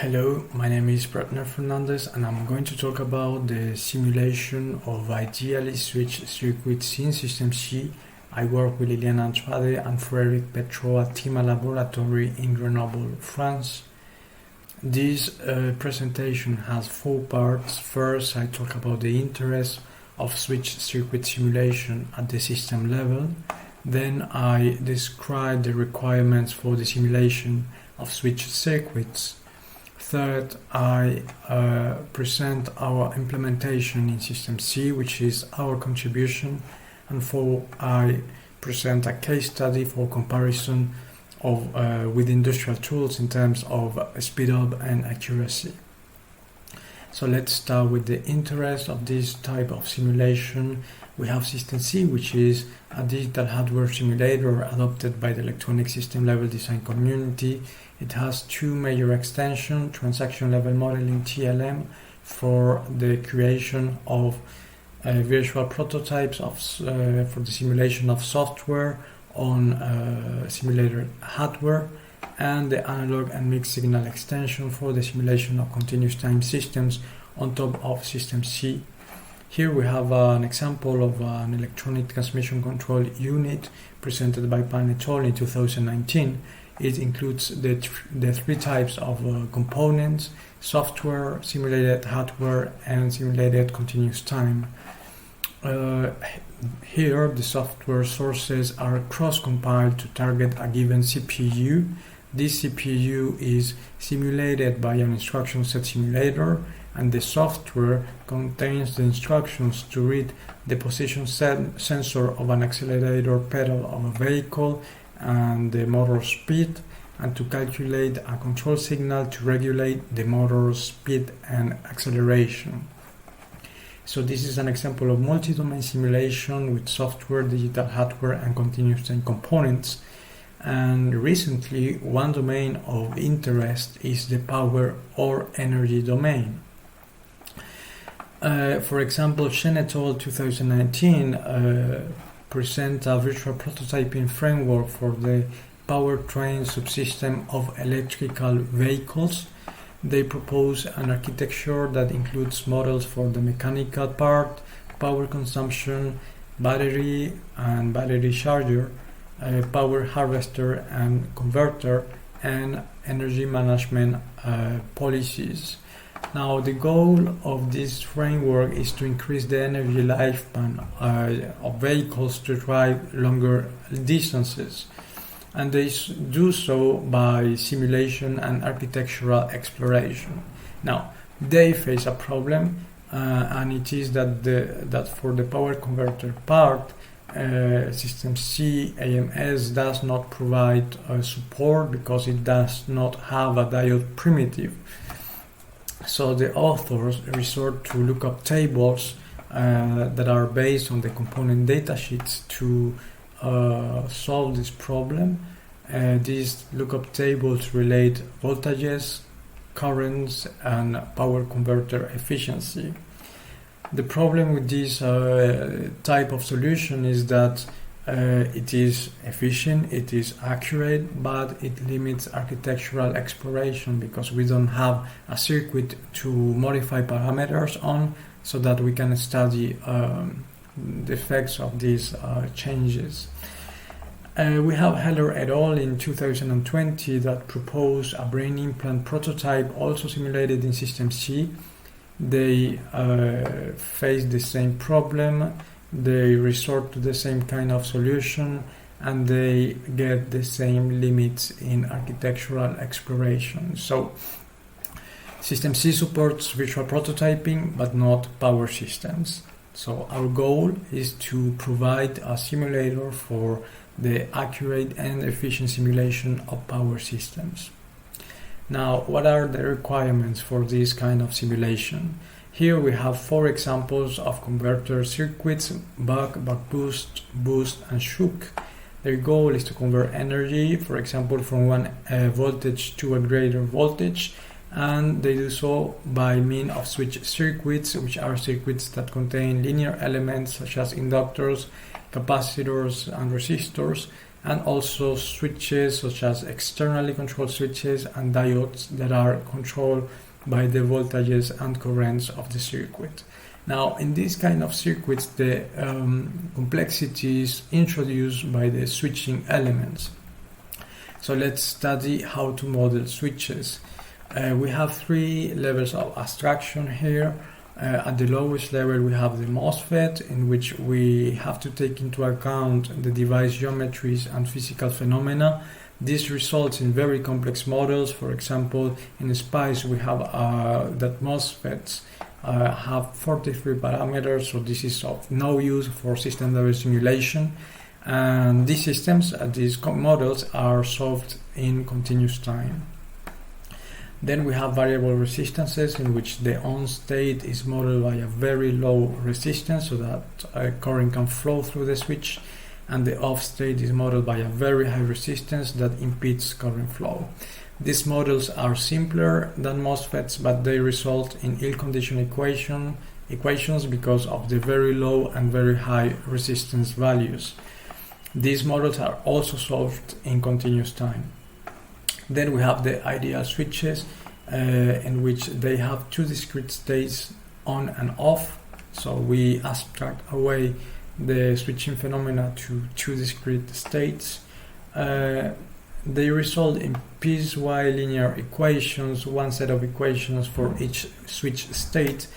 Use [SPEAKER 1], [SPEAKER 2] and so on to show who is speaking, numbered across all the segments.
[SPEAKER 1] Hello, my name is Bretner Fernandez and I'm going to talk about the simulation of ideally switched circuits in SystemC. I work with Liliana Andrade and Frédéric Petro at TIMA Laboratory in Grenoble, France. This presentation has four parts. First, I talk about the interest of switched circuit simulation at the system level. Then I describe the requirements for the simulation of switched circuits. Third, I present our implementation in SystemC, which is our contribution. And fourth, I present a case study for comparison of with industrial tools in terms of speed up and accuracy. So let's start with the interest of this type of simulation. We have SystemC, which is a digital hardware simulator adopted by the electronic system level design community. It has two major extensions: transaction level modeling TLM for the creation of virtual prototypes of for the simulation of software on simulated hardware, and the analog and mixed signal extension for the simulation of continuous time systems on top of SystemC. Here we have an example of an electronic transmission control unit presented by Pan et al. In 2019. It includes the three types of components: software, simulated hardware, and simulated continuous time. Here the software sources are cross-compiled to target a given CPU. This CPU is simulated by an instruction set simulator, and the software contains the instructions to read the position sensor of an accelerator pedal of a vehicle and the motor speed, and to calculate a control signal to regulate the motor speed and acceleration. So this is an example of multi-domain simulation with software, digital hardware, and continuous time components. And recently, one domain of interest is the power or energy domain. For example, Chen et al. 2019 present a virtual prototyping framework for the powertrain subsystem of electrical vehicles. They propose an architecture that includes models for the mechanical part, power consumption, battery and battery charger, power harvester and converter, and energy management policies. Now, the goal of this framework is to increase the energy lifespan of vehicles to drive longer distances, and they do so by simulation and architectural exploration. Now, they face a problem, and it is that for the power converter part, SystemC AMS does not provide support because it does not have a diode primitive. So the authors resort to lookup tables that are based on the component datasheets to solve this problem. These lookup tables relate voltages, currents, and power converter efficiency. The problem with this type of solution is that it is efficient, it is accurate, but it limits architectural exploration because we don't have a circuit to modify parameters on so that we can study the effects of these changes. We have Heller et al. In 2020 that proposed a brain implant prototype also simulated in SystemC. They face the same problem, they resort to the same kind of solution, and they get the same limits in architectural exploration. So SystemC supports virtual prototyping but not power systems. So our goal is to provide a simulator for the accurate and efficient simulation of power systems. Now, what are the requirements for this kind of simulation? Here we have four examples of converter circuits: buck boost, and shook. Their goal is to convert energy, for example, from one voltage to a greater voltage, and they do so by means of switch circuits, which are circuits that contain linear elements such as inductors, capacitors, and resistors, and also switches such as externally controlled switches and diodes that are controlled by the voltages and currents of the circuit. Now, in this kind of circuits, the complexity is introduced by the switching elements. So let's study how to model switches. We have three levels of abstraction here. At the lowest level, we have the MOSFET, in which we have to take into account the device geometries and physical phenomena. This results in very complex models. For example, in SPICE, we have that MOSFETs have 43 parameters, so this is of no use for system-level simulation. And these systems, these models, are solved in continuous time. Then we have variable resistances, in which the on state is modeled by a very low resistance so that current can flow through the switch, and the off state is modeled by a very high resistance that impedes current flow. These models are simpler than MOSFETs, but they result in ill-conditioned equations because of the very low and very high resistance values. These models are also solved in continuous time. Then we have the ideal switches, in which they have two discrete states on and off. So we abstract away the switching phenomena to two discrete states. They result in piecewise linear equations, one set of equations for each switch state,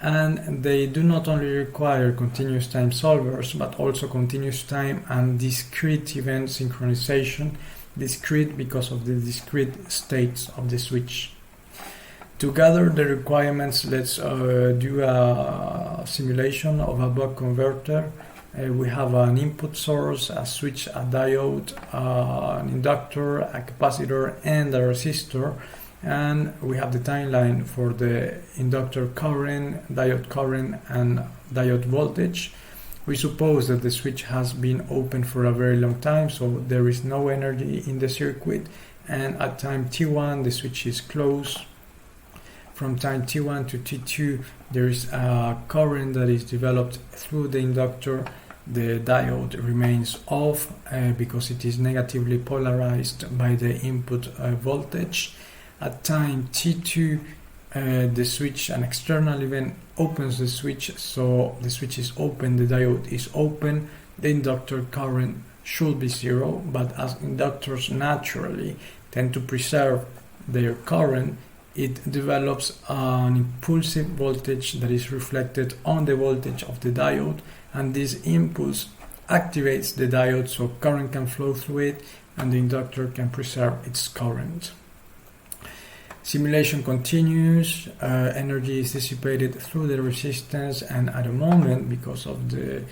[SPEAKER 1] and they do not only require continuous time solvers, but also continuous time and discrete event synchronization. Discrete because of the discrete states of the switch. To gather the requirements, let's do a simulation of a buck converter. We have an input source, a switch, a diode, an inductor, a capacitor, and a resistor. And we have the timeline for the inductor current, diode current, and diode voltage. We suppose that the switch has been open for a very long time, so there is no energy in the circuit, and at time t1 the switch is closed. From time t1 to t2 there is a current that is developed through the inductor. The diode remains off because it is negatively polarized by the input voltage. At time t2 the switch, an external event, opens the switch, so the switch is open, the diode is open, the inductor current should be zero, but as inductors naturally tend to preserve their current, it develops an impulsive voltage that is reflected on the voltage of the diode, and this impulse activates the diode so current can flow through it and the inductor can preserve its current. Simulation continues, energy is dissipated through the resistance, and at a moment, because of the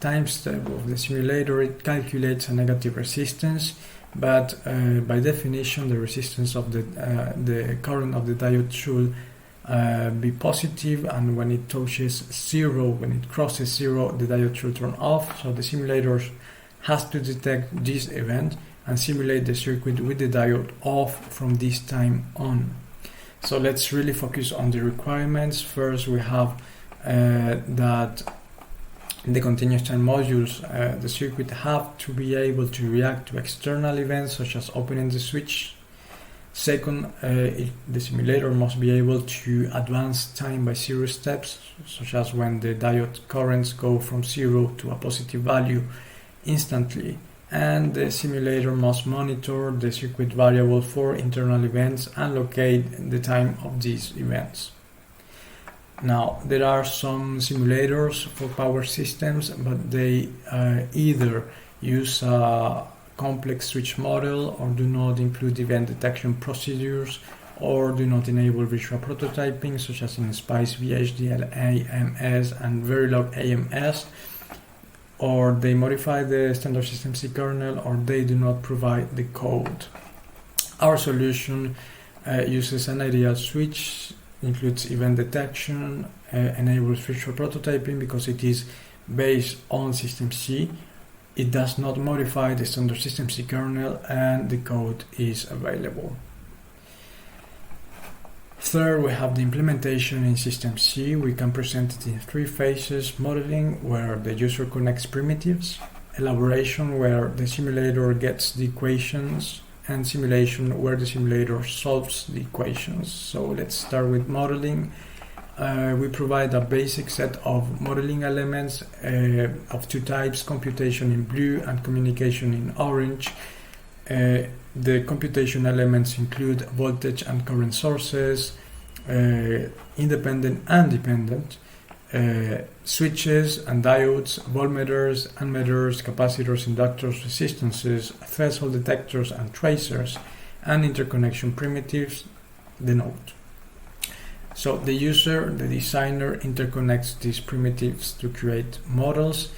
[SPEAKER 1] time step of the simulator, it calculates a negative resistance, but by definition the resistance of the current of the diode should be positive, and when it touches zero, when it crosses zero, the diode should turn off. So the simulator has to detect this event and simulate the circuit with the diode off from this time on. So let's really focus on the requirements. First, we have that the continuous time modules, the circuit have to be able to react to external events such as opening the switch. Second, the simulator must be able to advance time by 0 steps, such as when the diode currents go from 0 to a positive value instantly. And the simulator must monitor the circuit variable for internal events and locate the time of these events. Now, there are some simulators for power systems, but they either use a complex switch model or do not include event detection procedures or do not enable visual prototyping, such as in SPICE, VHDL, AMS, and Verilog AMS. Or they modify the standard SystemC kernel, or they do not provide the code. Our solution uses an ideal switch, includes event detection, enables visual prototyping because it is based on SystemC. It does not modify the standard SystemC kernel, and the code is available. Third, we have the implementation in SystemC. We can present it in 3 phases: modeling, where the user connects primitives; elaboration, where the simulator gets the equations, and simulation, where the simulator solves the equations. So let's start with modeling. We provide a basic set of modeling elements of two types: computation in blue and communication in orange. The computation elements include voltage and current sources, independent and dependent, switches and diodes, voltmeters, ammeters, capacitors, inductors, resistances, threshold detectors and tracers, and interconnection primitives, the node. So the user, the designer, interconnects these primitives to create models.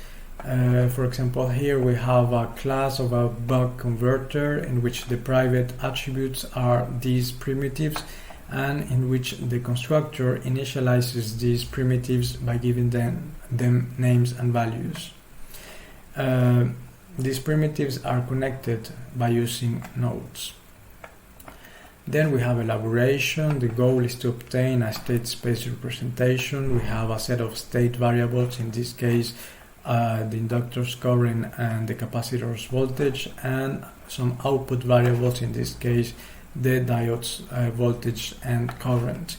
[SPEAKER 1] For example, here we have a class of a buck converter in which the private attributes are these primitives, and in which the constructor initializes these primitives by giving them names and values. These primitives are connected by using nodes. Then we have elaboration. The goal is to obtain a state space representation. We have a set of state variables, in this case the inductor's current and the capacitor's voltage, and some output variables, in this case the diode's voltage and current.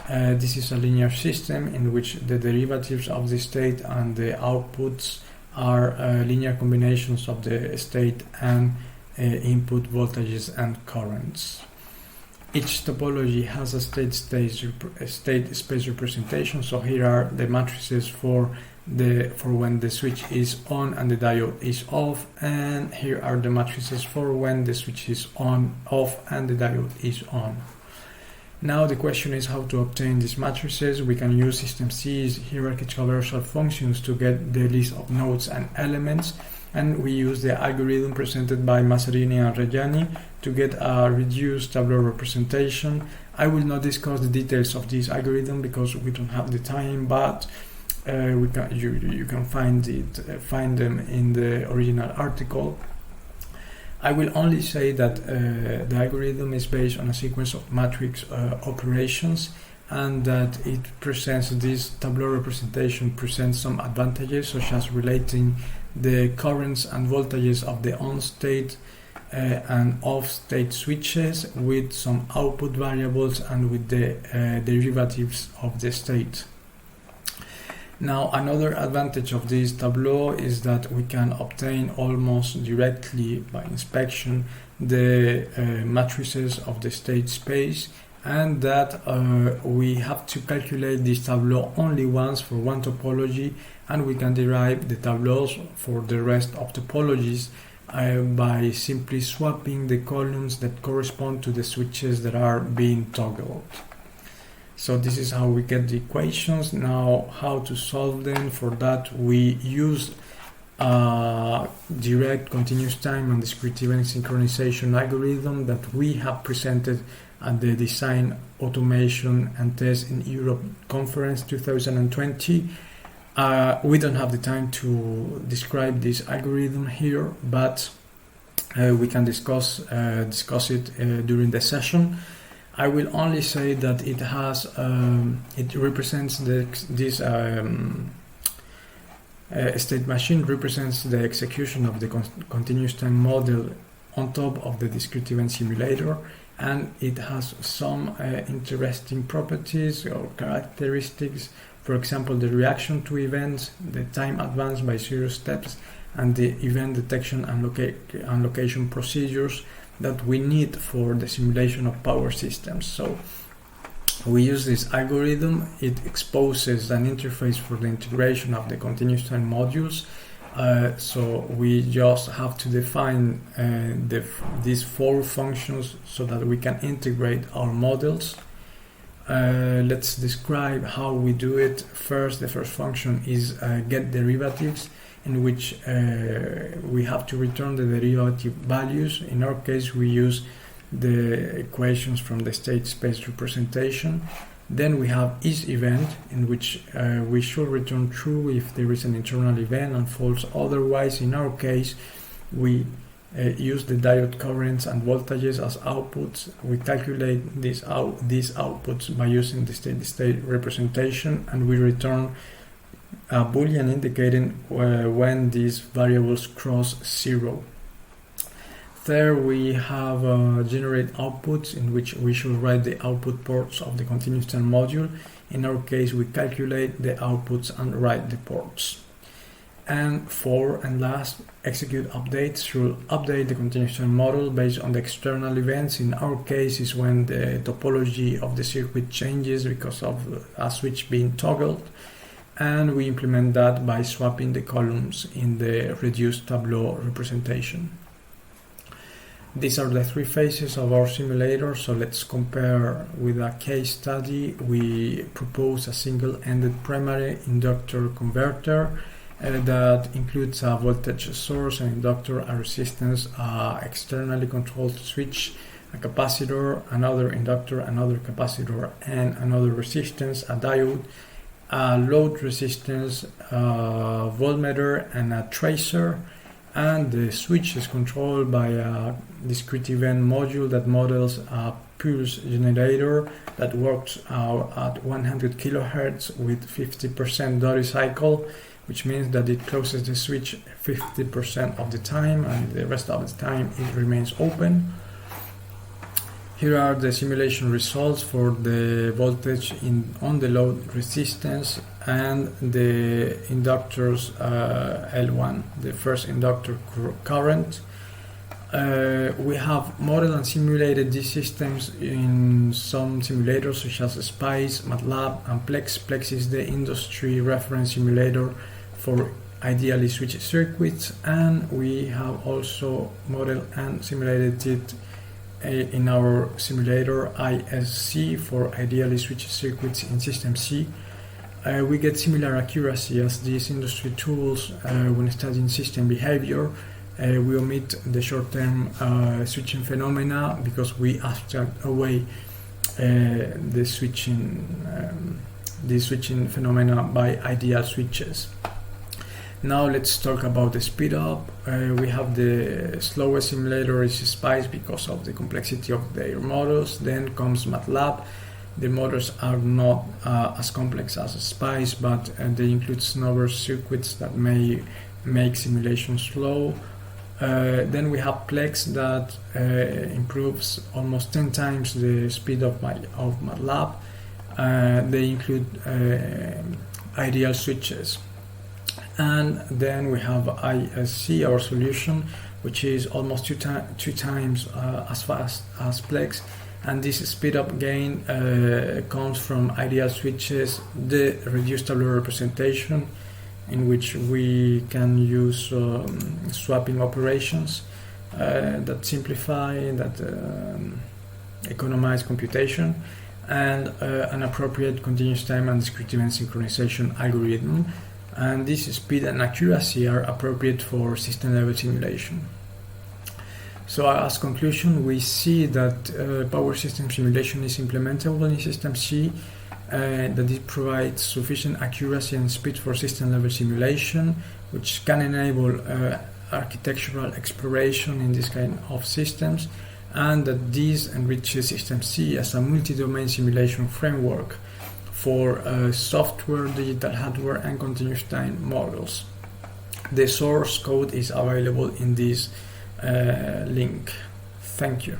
[SPEAKER 1] This is a linear system in which the derivatives of the state and the outputs are linear combinations of the state and input voltages and currents. Each topology has a state space representation. So here are the matrices for when the switch is on and the diode is off, and here are the matrices for when the switch is off and the diode is on. Now the question is how to obtain these matrices. We can use SystemC's hierarchy traversal functions to get the list of nodes and elements, and we use the algorithm presented by Masserini and Reggiani to get a reduced Tableau representation. I will not discuss the details of this algorithm because we don't have the time, but you can find them in the original article. I will only say that the algorithm is based on a sequence of matrix operations, and that it presents this Tableau representation presents some advantages, such as relating the currents and voltages of the on state and off state switches with some output variables and with the derivatives of the state. Now, another advantage of this Tableau is that we can obtain almost directly by inspection the matrices of the state space, and that we have to calculate this Tableau only once for one topology, and we can derive the tableaus for the rest of topologies by simply swapping the columns that correspond to the switches that are being toggled. So this is how we get the equations. Now, how to solve them? For that, we use direct continuous time and discrete event synchronization algorithm that we have presented at the Design, Automation and Test in Europe Conference 2020. We don't have the time to describe this algorithm here, but we can discuss it during the session. I will only say that it has it represents this state machine represents the execution of the continuous time model on top of the discrete event simulator, and it has some interesting properties or characteristics. For example, the reaction to events, the time advanced by 0 steps, and the event detection and location procedures that we need for the simulation of power systems. So we use this algorithm. It exposes an interface for the integration of the continuous time modules. So we just have to define these 4 functions so that we can integrate our models. Let's describe how we do it. First, the first function is get derivatives, in which we have to return the derivative values. In our case, we use the equations from the state space representation. Then we have isEvent, in which we should return true if there is an internal event and false otherwise. In our case, we use the diode currents and voltages as outputs. We calculate these outputs by using the state representation, and we return a boolean indicating when these variables cross 0. Third, we have generate outputs, in which we should write the output ports of the continuous time module. In our case, we calculate the outputs and write the ports. And fourth and last, execute updates should update the continuous time model based on the external events. In our case, is when the topology of the circuit changes because of a switch being toggled, and we implement that by swapping the columns in the reduced tableau representation. These are the three phases of our simulator, so let's compare with a case study. We propose a single-ended primary inductor converter that includes a voltage source, an inductor, a resistance, a externally controlled switch, a capacitor, another inductor, another capacitor, and another resistance, a diode, a load resistance, a voltmeter, and a tracer. And the switch is controlled by a discrete event module that models a pulse generator that works at 100 kHz with 50% duty cycle, which means that it closes the switch 50% of the time and the rest of the time it remains open. Here are the simulation results for the voltage on the load resistance and the inductors L1, the first inductor current. We have modeled and simulated these systems in some simulators such as SPICE, MATLAB, and Plex. Plex is the industry reference simulator for ideally switched circuits, and we have also modeled and simulated it in our simulator ISC for ideally switched circuits in SystemC. We get similar accuracy as these industry tools when studying system behavior. We omit the short-term switching phenomena because we abstract away the switching phenomena by ideal switches. Now let's talk about the speed up. We have the slowest simulator is SPICE because of the complexity of their models. Then comes MATLAB. The models are not as complex as SPICE, but they include snubber circuits that may make simulation slow. Then we have Plex that improves almost 10 times the speed of MATLAB. They include ideal switches. And then we have ISC, our solution, which is almost two times as fast as Plex. And this speed up gain comes from ideal switches, the reduced tableau representation, in which we can use swapping operations that simplify, that economize computation, and an appropriate continuous time and discrete event synchronization algorithm. And this speed and accuracy are appropriate for system level simulation. So as conclusion, we see that power system simulation is implementable in SystemC, that it provides sufficient accuracy and speed for system level simulation, which can enable architectural exploration in this kind of systems, and that this enriches SystemC as a multi-domain simulation framework for software, digital hardware, and continuous time models. The source code is available in this link. Thank you.